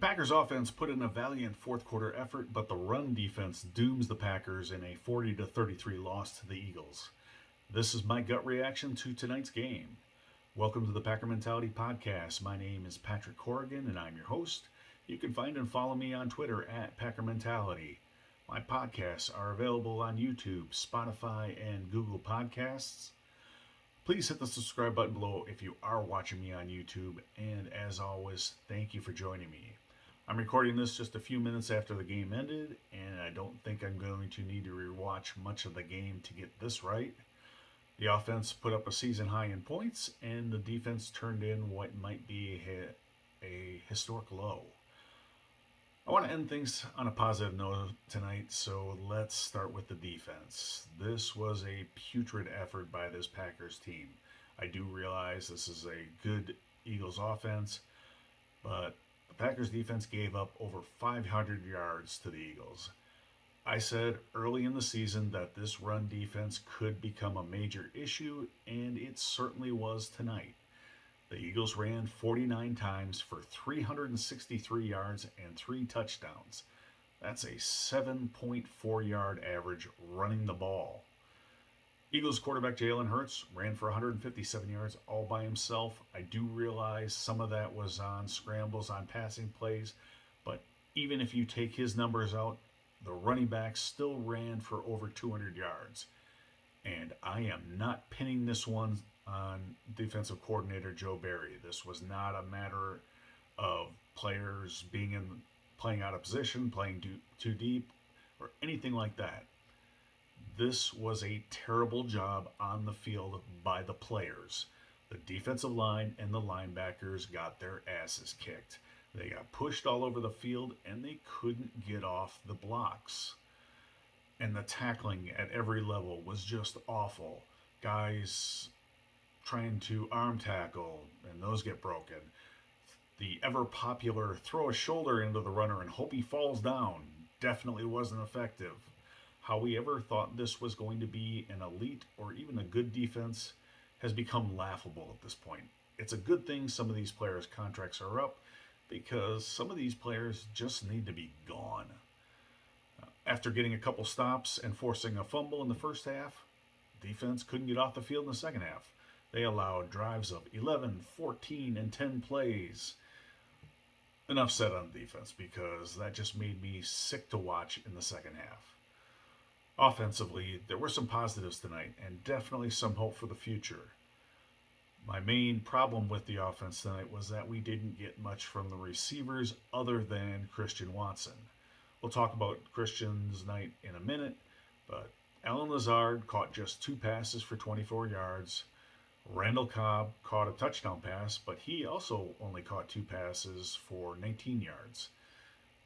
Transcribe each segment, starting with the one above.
Packers offense put in a valiant fourth quarter effort, but the run defense dooms the Packers in a 40-33 loss to the Eagles. This is my gut reaction to tonight's game. Welcome to the Packer Mentality Podcast. My name is Patrick Corrigan and I'm your host. You can find and follow me on Twitter at Packer Mentality. My podcasts are available on YouTube, Spotify, and Google Podcasts. Please hit the subscribe button below if you are watching me on YouTube, and as always, thank you for joining me. I'm recording this just a few minutes after the game ended, and I don't think I'm going to need to rewatch much of the game to get this right. The offense put up a season high in points, and the defense turned in what might be a historic low. I want to end things on a positive note tonight, so let's start with the defense. This was a putrid effort by this Packers team. I do realize this is a good Eagles offense, but the Packers defense gave up over 500 yards to the Eagles. I said early in the season that this run defense could become a major issue, and it certainly was tonight. The Eagles ran 49 times for 363 yards and 3 touchdowns. That's a 7.4 yard average running the ball. Eagles quarterback Jalen Hurts ran for 157 yards all by himself. I do realize some of that was on scrambles on passing plays, but even if you take his numbers out, the running back still ran for over 200 yards. And I am not pinning this one on defensive coordinator Joe Barry. This was not a matter of players playing out of position, playing too deep, or anything like that. This was a terrible job on the field by the players. The defensive line and the linebackers got their asses kicked. They got pushed all over the field and they couldn't get off the blocks. And the tackling at every level was just awful. Guys trying to arm tackle, and those get broken. The ever popular throw a shoulder into the runner and hope he falls down definitely wasn't effective. How we ever thought this was going to be an elite or even a good defense has become laughable at this point. It's a good thing some of these players' contracts are up, because some of these players just need to be gone. After getting a couple stops and forcing a fumble in the first half, defense couldn't get off the field in the second half. They allowed drives of 11, 14, and 10 plays. Enough said on defense, because that just made me sick to watch in the second half. Offensively, there were some positives tonight, and definitely some hope for the future. My main problem with the offense tonight was that we didn't get much from the receivers other than Christian Watson. We'll talk about Christian's night in a minute, but Allen Lazard caught just 2 passes for 24 yards. Randall Cobb caught a touchdown pass, but he also only caught 2 passes for 19 yards.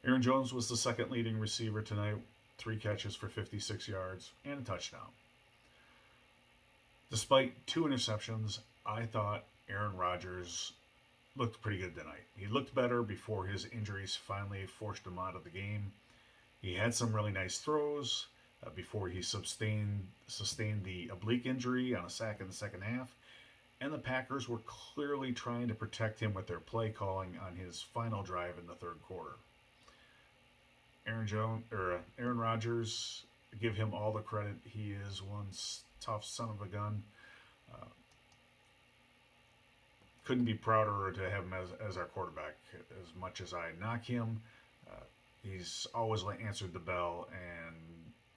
Aaron Jones was the second leading receiver tonight, 3 catches for 56 yards and a touchdown. Despite 2 interceptions, I thought Aaron Rodgers looked pretty good tonight. He looked better before his injuries finally forced him out of the game. He had some really nice throws before he sustained the oblique injury on a sack in the second half. And the Packers were clearly trying to protect him with their play calling on his final drive in the third quarter. Aaron Rodgers, give him all the credit. He is one tough son of a gun. Couldn't be prouder to have him as our quarterback. As much as I knock him, he's always answered the bell, and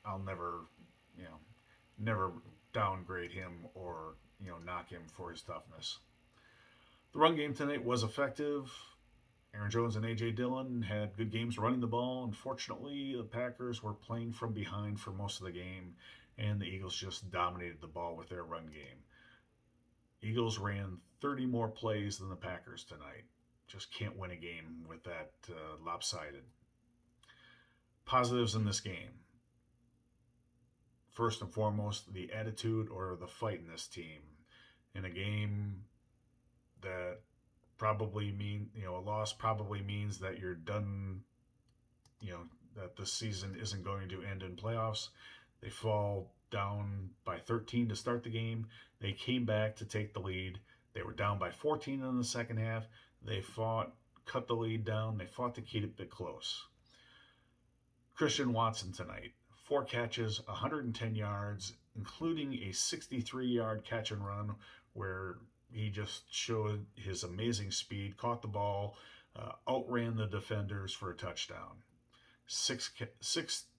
I'll never downgrade him or knock him for his toughness. The run game tonight was effective. Aaron Jones and A.J. Dillon had good games running the ball. Unfortunately, the Packers were playing from behind for most of the game, and the Eagles just dominated the ball with their run game. Eagles ran 30 more plays than the Packers tonight. Just can't win a game with that lopsided. Positives in this game. First and foremost, the attitude or the fight in this team. In a game that a loss probably means that you're done, that the season isn't going to end in playoffs. They fall down by 13 to start the game. They came back to take the lead. They were down by 14 in the second half. They fought cut the lead down. They fought to keep it close. Christian Watson tonight, 4 catches, 110 yards, including a 63-yard catch and run where he just showed his amazing speed, caught the ball, outran the defenders for a touchdown. Six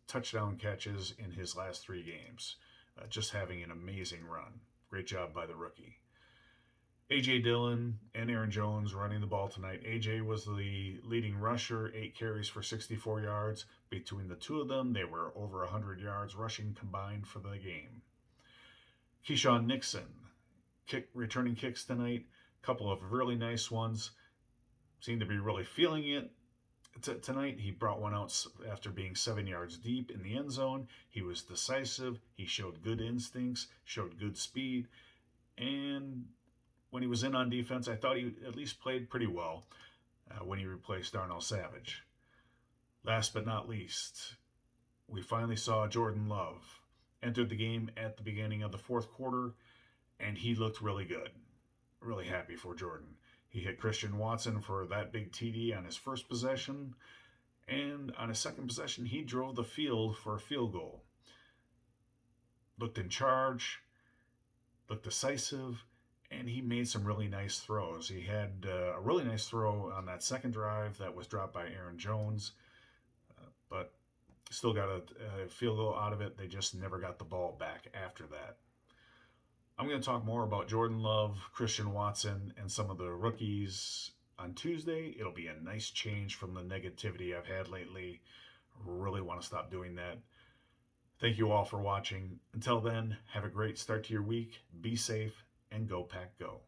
touchdown catches in his last 3 games. Just having an amazing run. Great job by the rookie. A.J. Dillon and Aaron Jones running the ball tonight. A.J. was the leading rusher, 8 carries for 64 yards. Between the two of them, they were over 100 yards rushing combined for the game. Keyshawn Nixon, returning kicks tonight. A couple of really nice ones. Seemed to be really feeling it. Tonight, he brought one out after being 7 yards deep in the end zone. He was decisive. He showed good instincts, showed good speed, and when he was in on defense, I thought he at least played pretty well when he replaced Darnell Savage. Last but not least, we finally saw Jordan Love entered the game at the beginning of the 4th quarter, and he looked really good. Really happy for Jordan. He hit Christian Watson for that big TD on his first possession, and on his second possession, he drove the field for a field goal. Looked in charge, looked decisive, and he made some really nice throws. He had a really nice throw on that second drive that was dropped by Aaron Jones, but still got a field goal out of it. They just never got the ball back after that. I'm going to talk more about Jordan Love, Christian Watson, and some of the rookies on Tuesday. It'll be a nice change from the negativity I've had lately. Really want to stop doing that. Thank you all for watching. Until then, have a great start to your week. Be safe and go Pack Go.